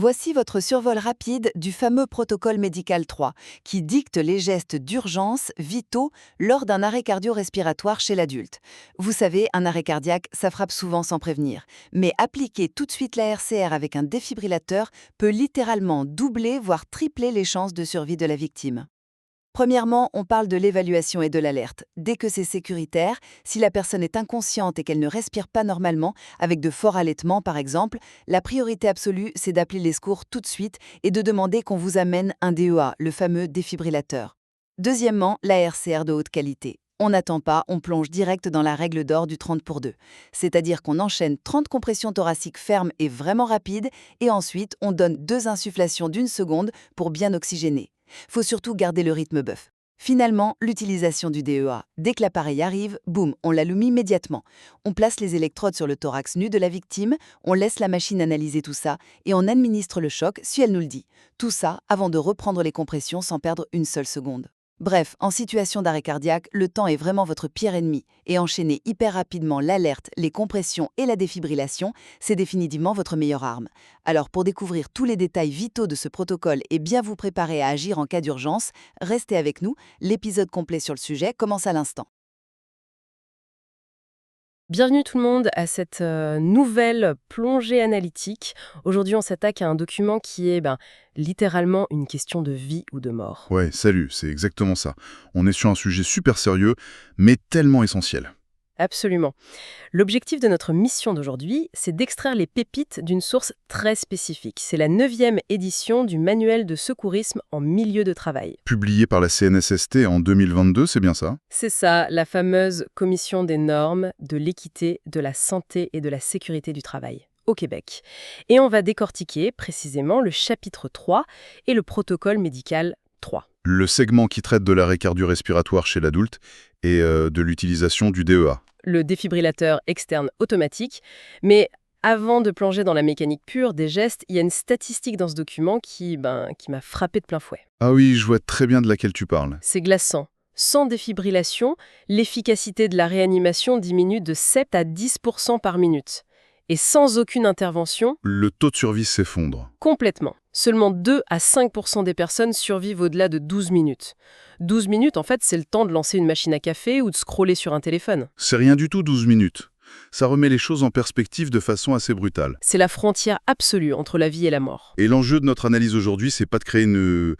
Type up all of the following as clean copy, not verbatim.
Voici votre survol rapide du fameux protocole médical 3, qui dicte les gestes d'urgence vitaux lors d'un arrêt cardio-respiratoire chez l'adulte. Vous savez, un arrêt cardiaque, ça frappe souvent sans prévenir. Mais appliquer tout de suite la RCR avec un défibrillateur peut littéralement doubler, voire tripler les chances de survie de la victime. Premièrement, on parle de l'évaluation et de l'alerte. Dès que c'est sécuritaire, si la personne est inconsciente et qu'elle ne respire pas normalement, avec de forts halètements par exemple, la priorité absolue, c'est d'appeler les secours tout de suite et de demander qu'on vous amène un DEA, le fameux défibrillateur. Deuxièmement, la RCR de haute qualité. On n'attend pas, on plonge direct dans la règle d'or du 30 pour 2. C'est-à-dire qu'on enchaîne 30 compressions thoraciques fermes et vraiment rapides, et ensuite on donne 2 insufflations d'1 seconde pour bien oxygéner. Faut surtout garder le rythme bœuf. Finalement, l'utilisation du DEA. Dès que l'appareil arrive, boum, on l'allume immédiatement. On place les électrodes sur le thorax nu de la victime, on laisse la machine analyser tout ça et on administre le choc si elle nous le dit. Tout ça avant de reprendre les compressions sans perdre une seule seconde. Bref, en situation d'arrêt cardiaque, le temps est vraiment votre pire ennemi. Et enchaîner hyper rapidement l'alerte, les compressions et la défibrillation, c'est définitivement votre meilleure arme. Alors pour découvrir tous les détails vitaux de ce protocole et bien vous préparer à agir en cas d'urgence, restez avec nous, l'épisode complet sur le sujet commence à l'instant. Bienvenue tout le monde à cette nouvelle plongée analytique. Aujourd'hui, on s'attaque à un document qui est littéralement une question de vie ou de mort. Ouais, salut, c'est exactement ça. On est sur un sujet super sérieux, mais tellement essentiel. Absolument. L'objectif de notre mission d'aujourd'hui, c'est d'extraire les pépites d'une source très spécifique. C'est la 9e édition du manuel de secourisme en milieu de travail. Publié par la CNSST en 2022, c'est bien ça? C'est ça, la fameuse commission des normes, de l'équité, de la santé et de la sécurité du travail au Québec. Et on va décortiquer précisément le chapitre 3 et le protocole médical 3. Le segment qui traite de l'arrêt cardio-respiratoire chez l'adulte et de l'utilisation du DEA. Le défibrillateur externe automatique. Mais avant de plonger dans la mécanique pure des gestes, il y a une statistique dans ce document qui m'a frappé de plein fouet. Ah oui, je vois très bien de laquelle tu parles. C'est glaçant. Sans défibrillation, l'efficacité de la réanimation diminue de 7 à 10% par minute. Et sans aucune intervention, Le taux de survie s'effondre. complètement. Seulement 2 à 5% des personnes survivent au-delà de 12 minutes. 12 minutes, en fait, c'est le temps de lancer une machine à café ou de scroller sur un téléphone. C'est rien du tout 12 minutes. Ça remet les choses en perspective de façon assez brutale. C'est la frontière absolue entre la vie et la mort. Et l'enjeu de notre analyse aujourd'hui, c'est pas de créer une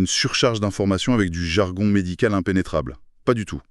surcharge d'informations avec du jargon médical impénétrable. Pas du tout.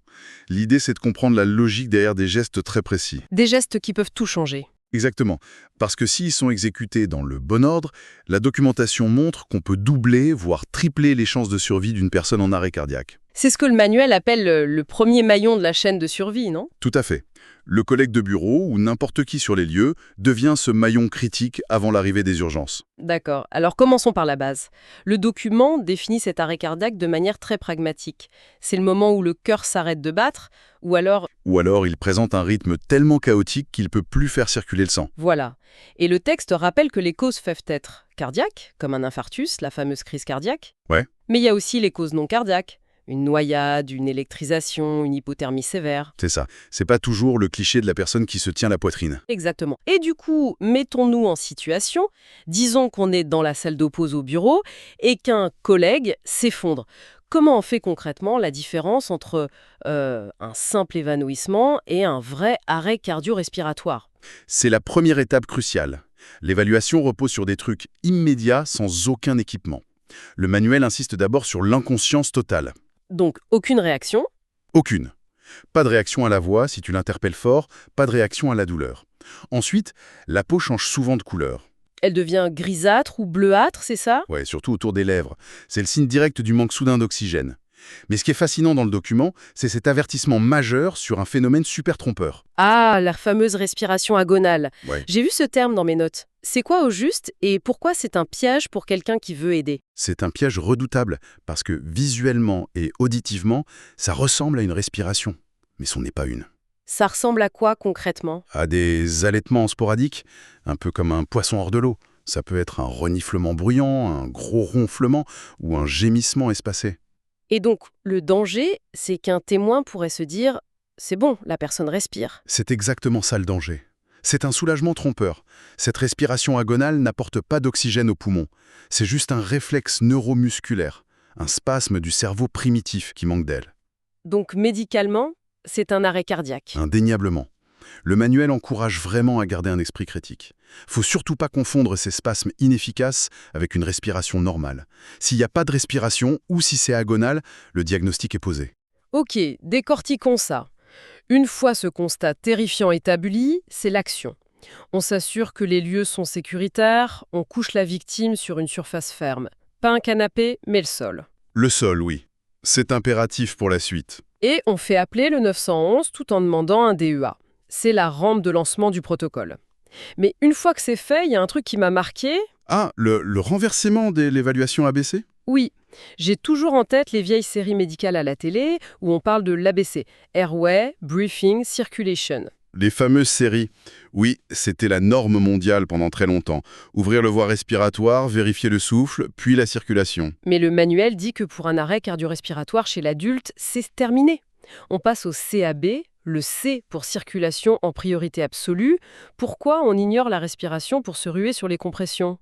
L'idée, c'est de comprendre la logique derrière des gestes très précis. Des gestes qui peuvent tout changer. Exactement. Parce que s'ils sont exécutés dans le bon ordre, la documentation montre qu'on peut doubler, voire tripler les chances de survie d'une personne en arrêt cardiaque. C'est ce que le manuel appelle le premier maillon de la chaîne de survie, non? Tout à fait. Le collègue de bureau ou n'importe qui sur les lieux devient ce maillon critique avant l'arrivée des urgences. D'accord. Alors commençons par la base. Le document définit cet arrêt cardiaque de manière très pragmatique. C'est le moment où le cœur s'arrête de battre, ou alors... Ou alors il présente un rythme tellement chaotique qu'il ne peut plus faire circuler le sang. Voilà. Et le texte rappelle que les causes peuvent être cardiaques, comme un infarctus, la fameuse crise cardiaque. Ouais. Mais il y a aussi les causes non cardiaques. Une noyade, une électrisation, une hypothermie sévère. C'est ça. C'est pas toujours le cliché de la personne qui se tient la poitrine. Exactement. Et du coup, mettons-nous en situation, disons qu'on est dans la salle d'oppose au bureau et qu'un collègue s'effondre. Comment on fait concrètement la différence entre un simple évanouissement et un vrai arrêt cardio-respiratoire? C'est la première étape cruciale. L'évaluation repose sur des trucs immédiats sans aucun équipement. Le manuel insiste d'abord sur l'inconscience totale. Donc, aucune réaction. Aucune. Pas de réaction à la voix si tu l'interpelles fort, pas de réaction à la douleur. Ensuite, la peau change souvent de couleur. Elle devient grisâtre ou bleuâtre, c'est ça? Ouais, surtout autour des lèvres. C'est le signe direct du manque soudain d'oxygène. Mais ce qui est fascinant dans le document, c'est cet avertissement majeur sur un phénomène super trompeur. Ah, la fameuse respiration agonale. Ouais. J'ai vu ce terme dans mes notes. C'est quoi au juste et pourquoi c'est un piège pour quelqu'un qui veut aider? C'est un piège redoutable parce que visuellement et auditivement, ça ressemble à une respiration. Mais ce n'est pas une. Ça ressemble à quoi concrètement? À des allaitements sporadiques, un peu comme un poisson hors de l'eau. Ça peut être un reniflement bruyant, un gros ronflement ou un gémissement espacé. Et donc, le danger, c'est qu'un témoin pourrait se dire « c'est bon, la personne respire ». C'est exactement ça le danger. C'est un soulagement trompeur. Cette respiration agonale n'apporte pas d'oxygène aux poumons. C'est juste un réflexe neuromusculaire, un spasme du cerveau primitif qui manque d'aile. Donc médicalement, c'est un arrêt cardiaque. Indéniablement. Le manuel encourage vraiment à garder un esprit critique. Faut surtout pas confondre ces spasmes inefficaces avec une respiration normale. S'il n'y a pas de respiration ou si c'est agonal, le diagnostic est posé. Ok, décortiquons ça. Une fois ce constat terrifiant établi, c'est l'action. On s'assure que les lieux sont sécuritaires, on couche la victime sur une surface ferme. Pas un canapé, mais le sol. Le sol, oui. C'est impératif pour la suite. Et on fait appeler le 911 tout en demandant un DEA. C'est la rampe de lancement du protocole. Mais une fois que c'est fait, il y a un truc qui m'a marqué. Ah, le renversement de l'évaluation ABC? Oui, j'ai toujours en tête les vieilles séries médicales à la télé où on parle de l'ABC, Airway, Breathing, Circulation. Les fameuses séries. Oui, c'était la norme mondiale pendant très longtemps. Ouvrir le voie respiratoire, vérifier le souffle, puis la circulation. Mais le manuel dit que pour un arrêt cardio-respiratoire chez l'adulte, c'est terminé. On passe au CAB, le C pour circulation en priorité absolue. Pourquoi on ignore la respiration pour se ruer sur les compressions?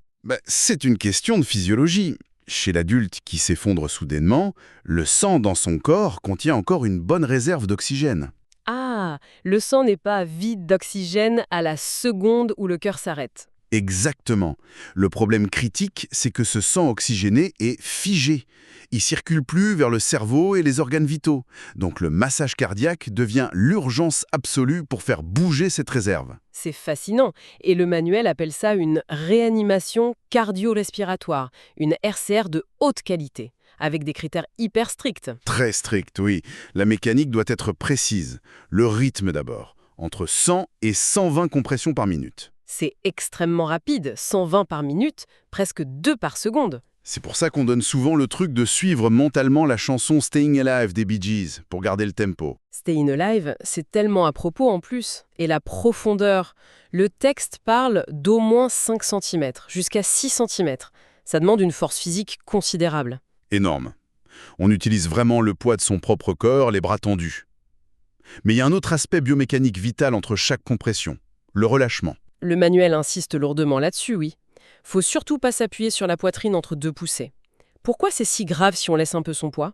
C'est une question de physiologie. Chez l'adulte qui s'effondre soudainement, le sang dans son corps contient encore une bonne réserve d'oxygène. Ah, le sang n'est pas vide d'oxygène à la seconde où le cœur s'arrête. Exactement. Le problème critique, c'est que ce sang oxygéné est figé. Il circule plus vers le cerveau et les organes vitaux. Donc le massage cardiaque devient l'urgence absolue pour faire bouger cette réserve. C'est fascinant. Et le manuel appelle ça une réanimation cardio-respiratoire, une RCR de haute qualité, avec des critères hyper stricts. Très strict, oui. La mécanique doit être précise. Le rythme d'abord, entre 100 et 120 compressions par minute. C'est extrêmement rapide, 120 par minute, presque 2 par seconde. C'est pour ça qu'on donne souvent le truc de suivre mentalement la chanson Staying Alive des Bee Gees pour garder le tempo. Staying Alive, c'est tellement à propos en plus. Et la profondeur. Le texte parle d'au moins 5 cm, jusqu'à 6 cm. Ça demande une force physique considérable. Énorme. On utilise vraiment le poids de son propre corps, les bras tendus. Mais il y a un autre aspect biomécanique vital entre chaque compression, le relâchement. Le manuel insiste lourdement là-dessus, oui. Faut surtout pas s'appuyer sur la poitrine entre deux poussées. Pourquoi c'est si grave si on laisse un peu son poids?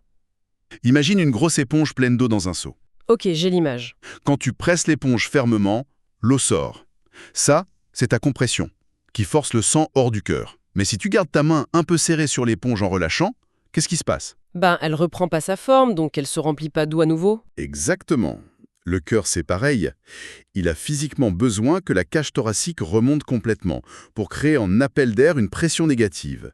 Imagine une grosse éponge pleine d'eau dans un seau. Ok, j'ai l'image. Quand tu presses l'éponge fermement, l'eau sort. Ça, c'est ta compression, qui force le sang hors du cœur. Mais si tu gardes ta main un peu serrée sur l'éponge en relâchant, qu'est-ce qui se passe? Elle reprend pas sa forme, donc elle se remplit pas d'eau à nouveau. Exactement. Le cœur, c'est pareil. Il a physiquement besoin que la cage thoracique remonte complètement pour créer en appel d'air une pression négative.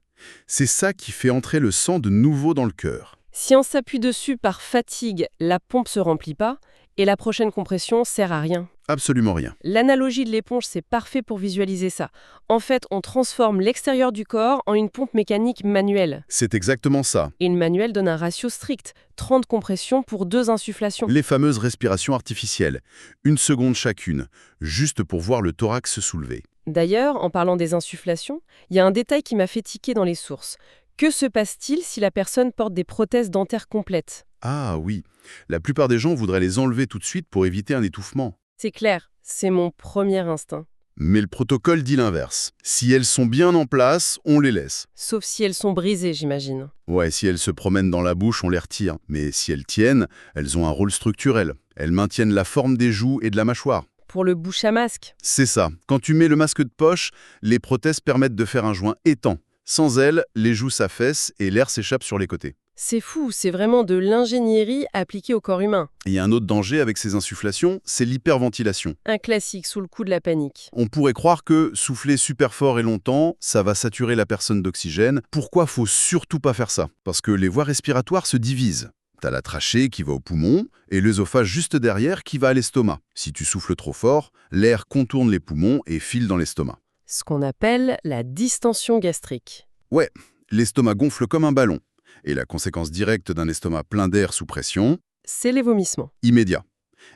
C'est ça qui fait entrer le sang de nouveau dans le cœur. Si on s'appuie dessus par fatigue, la pompe se remplit pas et la prochaine compression sert à rien. Absolument rien. L'analogie de l'éponge, c'est parfait pour visualiser ça. En fait, on transforme l'extérieur du corps en une pompe mécanique manuelle. C'est exactement ça. Et le manuel donne un ratio strict, 30 compressions pour 2 insufflations. Les fameuses respirations artificielles, 1 seconde chacune, juste pour voir le thorax se soulever. D'ailleurs, en parlant des insufflations, il y a un détail qui m'a fait tiquer dans les sources. Que se passe-t-il si la personne porte des prothèses dentaires complètes? Ah oui, la plupart des gens voudraient les enlever tout de suite pour éviter un étouffement. C'est clair, c'est mon premier instinct. Mais le protocole dit l'inverse. Si elles sont bien en place, on les laisse. Sauf si elles sont brisées, j'imagine. Ouais, si elles se promènent dans la bouche, on les retire. Mais si elles tiennent, elles ont un rôle structurel. Elles maintiennent la forme des joues et de la mâchoire. Pour le bouche à masque. C'est ça. Quand tu mets le masque de poche, les prothèses permettent de faire un joint étant. Sans elles, les joues s'affaissent et l'air s'échappe sur les côtés. C'est fou, c'est vraiment de l'ingénierie appliquée au corps humain. Il y a un autre danger avec ces insufflations, c'est l'hyperventilation. Un classique sous le coup de la panique. On pourrait croire que souffler super fort et longtemps, ça va saturer la personne d'oxygène. Pourquoi faut surtout pas faire ça? Parce que les voies respiratoires se divisent. T'as la trachée qui va au poumon et l'œsophage juste derrière qui va à l'estomac. Si tu souffles trop fort, l'air contourne les poumons et file dans l'estomac. Ce qu'on appelle la distension gastrique. Ouais, l'estomac gonfle comme un ballon. Et la conséquence directe d'un estomac plein d'air sous pression, C'est les vomissements. immédiat.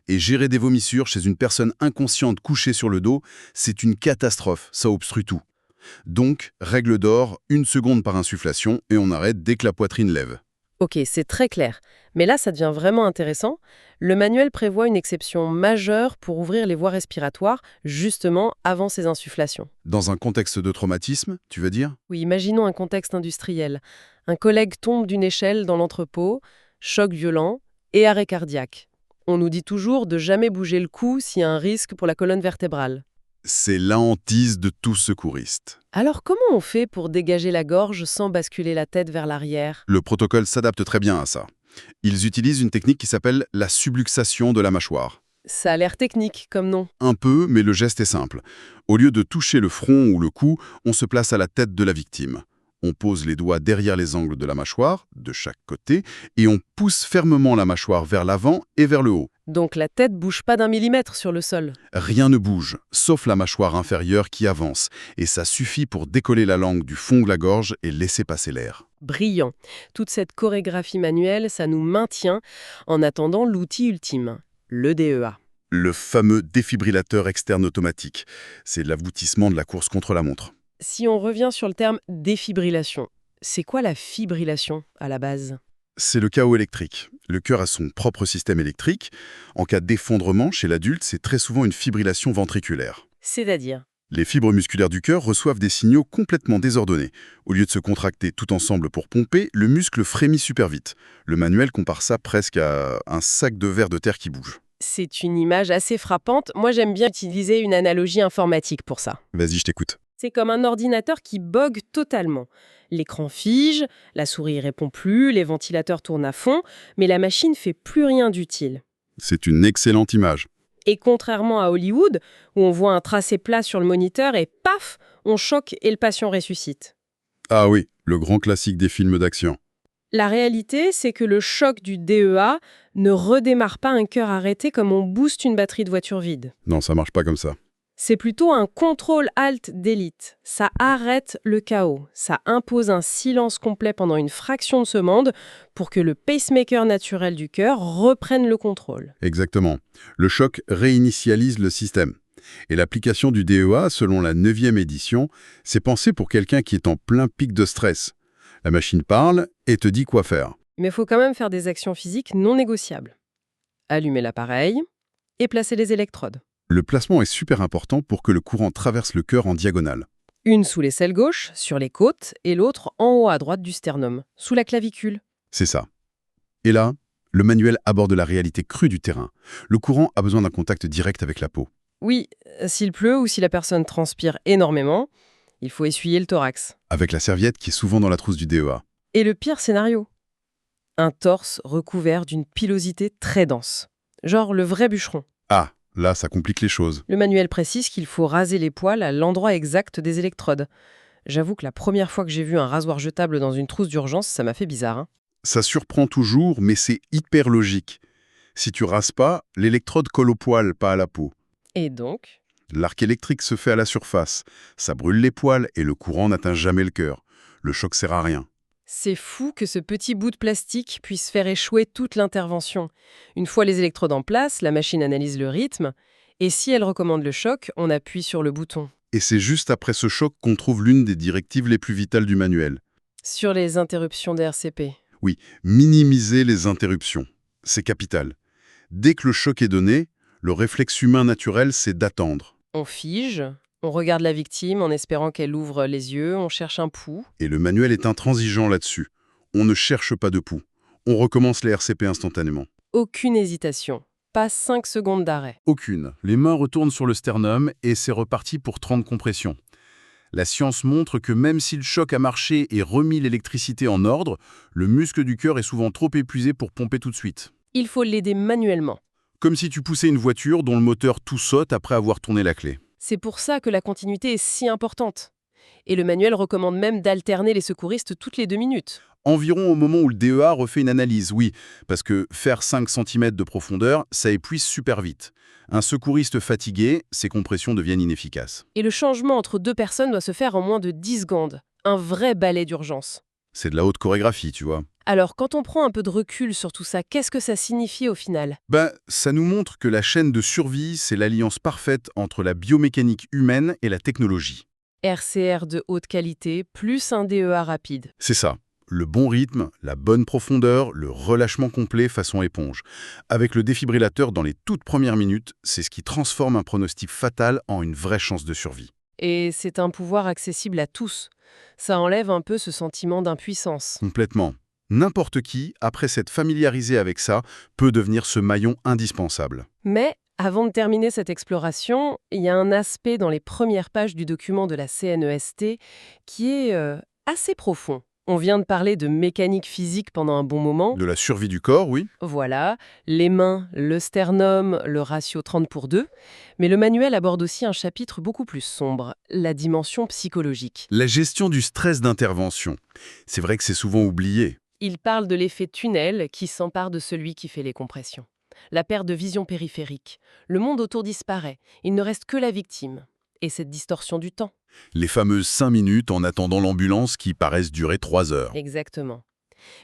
Et gérer des vomissures chez une personne inconsciente couchée sur le dos, c'est une catastrophe, ça obstrue tout. Donc, règle d'or, 1 seconde par insufflation et on arrête dès que la poitrine lève. Ok, c'est très clair. Mais là, ça devient vraiment intéressant. Le manuel prévoit une exception majeure pour ouvrir les voies respiratoires, justement avant ces insufflations. Dans un contexte de traumatisme, tu veux dire? Oui, imaginons un contexte industriel. Un collègue tombe d'une échelle dans l'entrepôt, choc violent et arrêt cardiaque. On nous dit toujours de jamais bouger le cou s'il y a un risque pour la colonne vertébrale. C'est la hantise de tout secouriste. Alors comment on fait pour dégager la gorge sans basculer la tête vers l'arrière? Le protocole s'adapte très bien à ça. Ils utilisent une technique qui s'appelle la subluxation de la mâchoire. Ça a l'air technique comme nom. Un peu, mais le geste est simple. Au lieu de toucher le front ou le cou, on se place à la tête de la victime. On pose les doigts derrière les angles de la mâchoire, de chaque côté, et on pousse fermement la mâchoire vers l'avant et vers le haut. Donc la tête bouge pas d'1 millimètre sur le sol. Rien ne bouge, sauf la mâchoire inférieure qui avance, et ça suffit pour décoller la langue du fond de la gorge et laisser passer l'air. Brillant. Toute cette chorégraphie manuelle, ça nous maintient en attendant l'outil ultime, le DEA. Le fameux défibrillateur externe automatique, c'est l'aboutissement de la course contre la montre. Si on revient sur le terme défibrillation, c'est quoi la fibrillation à la base? C'est le chaos électrique. Le cœur a son propre système électrique. En cas d'effondrement chez l'adulte, c'est très souvent une fibrillation ventriculaire. C'est-à-dire? Les fibres musculaires du cœur reçoivent des signaux complètement désordonnés. Au lieu de se contracter tout ensemble pour pomper, le muscle frémit super vite. Le manuel compare ça presque à un sac de verre de terre qui bouge. C'est une image assez frappante. Moi, j'aime bien utiliser une analogie informatique pour ça. Vas-y, je t'écoute. C'est comme un ordinateur qui bug totalement. L'écran fige, la souris répond plus, les ventilateurs tournent à fond, mais la machine fait plus rien d'utile. C'est une excellente image. Et contrairement à Hollywood, où on voit un tracé plat sur le moniteur et paf, on choque et le patient ressuscite. Ah oui, le grand classique des films d'action. La réalité, c'est que le choc du DEA ne redémarre pas un cœur arrêté comme on booste une batterie de voiture vide. Non, ça marche pas comme ça. C'est plutôt un contrôle-alt d'élite. Ça arrête le chaos. Ça impose un silence complet pendant une fraction de seconde pour que le pacemaker naturel du cœur reprenne le contrôle. Exactement. Le choc réinitialise le système. Et l'application du DEA, selon la 9e édition, c'est pensé pour quelqu'un qui est en plein pic de stress. La machine parle et te dit quoi faire. Mais il faut quand même faire des actions physiques non négociables. Allumer l'appareil et placer les électrodes. Le placement est super important pour que le courant traverse le cœur en diagonale. Une sous l'aisselle gauche, sur les côtes, et l'autre en haut à droite du sternum, sous la clavicule. C'est ça. Et là, le manuel aborde la réalité crue du terrain. Le courant a besoin d'un contact direct avec la peau. Oui, s'il pleut ou si la personne transpire énormément, il faut essuyer le thorax. Avec la serviette qui est souvent dans la trousse du DEA. Et le pire scénario, un torse recouvert d'une pilosité très dense. Genre le vrai bûcheron. Ah, là, ça complique les choses. Le manuel précise qu'il faut raser les poils à l'endroit exact des électrodes. J'avoue que la première fois que j'ai vu un rasoir jetable dans une trousse d'urgence, ça m'a fait bizarre. Hein. Ça surprend toujours, mais c'est hyper logique. Si tu rases pas, l'électrode colle au poil, pas à la peau. Et donc? L'arc électrique se fait à la surface. Ça brûle les poils et le courant n'atteint jamais le cœur. Le choc sert à rien. C'est fou que ce petit bout de plastique puisse faire échouer toute l'intervention. Une fois les électrodes en place, la machine analyse le rythme, et si elle recommande le choc, on appuie sur le bouton. Et c'est juste après ce choc qu'on trouve l'une des directives les plus vitales du manuel. Sur les interruptions d'RCP. Oui, minimiser les interruptions. C'est capital. Dès que le choc est donné, le réflexe humain naturel, c'est d'attendre. On fige, on regarde la victime en espérant qu'elle ouvre les yeux, on cherche un pouls. Et le manuel est intransigeant là-dessus. On ne cherche pas de pouls. On recommence les RCP instantanément. Aucune hésitation. Pas 5 secondes d'arrêt. Aucune. Les mains retournent sur le sternum et c'est reparti pour 30 compressions. La science montre que même si le choc a marché et remis l'électricité en ordre, le muscle du cœur est souvent trop épuisé pour pomper tout de suite. Il faut l'aider manuellement. Comme si tu poussais une voiture dont le moteur tout saute après avoir tourné la clé. C'est pour ça que la continuité est si importante. Et le manuel recommande même d'alterner les secouristes toutes les 2 minutes. Environ au moment où le DEA refait une analyse, oui, parce que faire 5 cm de profondeur, ça épuise super vite. Un secouriste fatigué, ses compressions deviennent inefficaces. Et le changement entre 2 personnes doit se faire en moins de 10 secondes. Un vrai balai d'urgence. C'est de la haute chorégraphie, tu vois. Alors, quand on prend un peu de recul sur tout ça, qu'est-ce que ça signifie au final? Ça nous montre que la chaîne de survie, c'est l'alliance parfaite entre la biomécanique humaine et la technologie. RCR de haute qualité, plus un DEA rapide. C'est ça. le bon rythme, la bonne profondeur, le relâchement complet façon éponge. Avec le défibrillateur dans les toutes premières minutes, c'est ce qui transforme un pronostic fatal en une vraie chance de survie. Et c'est un pouvoir accessible à tous. Ça enlève un peu ce sentiment d'impuissance. Complètement. N'importe qui, après s'être familiarisé avec ça, peut devenir ce maillon indispensable. Mais, avant de terminer cette exploration, il y a un aspect dans les premières pages du document de la CNEST qui est assez profond. On vient de parler de mécanique physique pendant un bon moment. De la survie du corps, oui. Voilà, les mains, le sternum, le ratio 30:2. Mais le manuel aborde aussi un chapitre beaucoup plus sombre, la dimension psychologique. La gestion du stress d'intervention. C'est vrai que c'est souvent oublié. Il parle de l'effet tunnel qui s'empare de celui qui fait les compressions. La perte de vision périphérique. Le monde autour disparaît. Il ne reste que la victime. Et cette distorsion du temps. Les fameuses 5 minutes en attendant l'ambulance qui paraissent durer 3 heures. Exactement.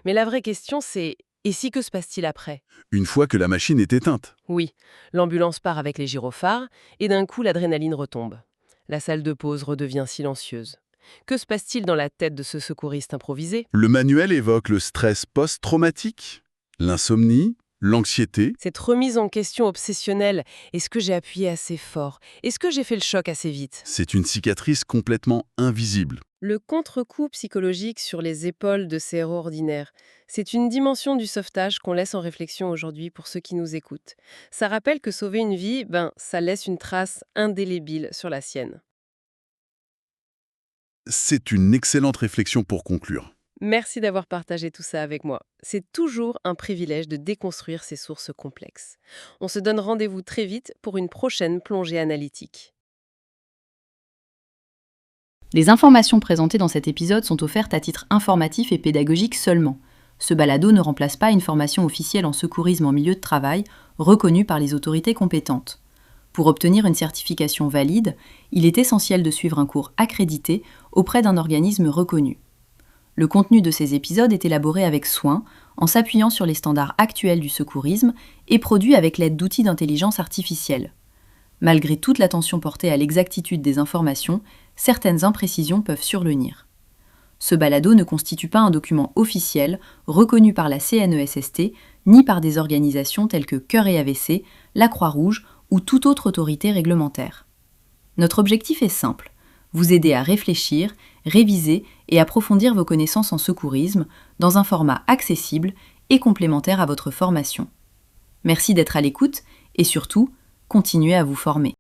Mais la vraie question, c'est et si que se passe-t-il après? Une fois que la machine est éteinte. Oui, l'ambulance part avec les gyrophares et d'un coup l'adrénaline retombe. La salle de pause redevient silencieuse. Que se passe-t-il dans la tête de ce secouriste improvisé? Le manuel évoque le stress post-traumatique, l'insomnie, l'anxiété. Cette remise en question obsessionnelle, est-ce que j'ai appuyé assez fort? Est-ce que j'ai fait le choc assez vite? C'est une cicatrice complètement invisible. Le contre-coup psychologique sur les épaules de ces héros ordinaires, c'est une dimension du sauvetage qu'on laisse en réflexion aujourd'hui pour ceux qui nous écoutent. Ça rappelle que sauver une vie, ça laisse une trace indélébile sur la sienne. C'est une excellente réflexion pour conclure. Merci d'avoir partagé tout ça avec moi. C'est toujours un privilège de déconstruire ces sources complexes. On se donne rendez-vous très vite pour une prochaine plongée analytique. Les informations présentées dans cet épisode sont offertes à titre informatif et pédagogique seulement. Ce balado ne remplace pas une formation officielle en secourisme en milieu de travail, reconnue par les autorités compétentes. Pour obtenir une certification valide, il est essentiel de suivre un cours accrédité auprès d'un organisme reconnu. Le contenu de ces épisodes est élaboré avec soin, en s'appuyant sur les standards actuels du secourisme et produit avec l'aide d'outils d'intelligence artificielle. Malgré toute l'attention portée à l'exactitude des informations, certaines imprécisions peuvent survenir. Ce balado ne constitue pas un document officiel reconnu par la CNESST ni par des organisations telles que Cœur et AVC, la Croix-Rouge ou toute autre autorité réglementaire. Notre objectif est simple, vous aider à réfléchir, réviser et approfondir vos connaissances en secourisme dans un format accessible et complémentaire à votre formation. Merci d'être à l'écoute et surtout, continuez à vous former.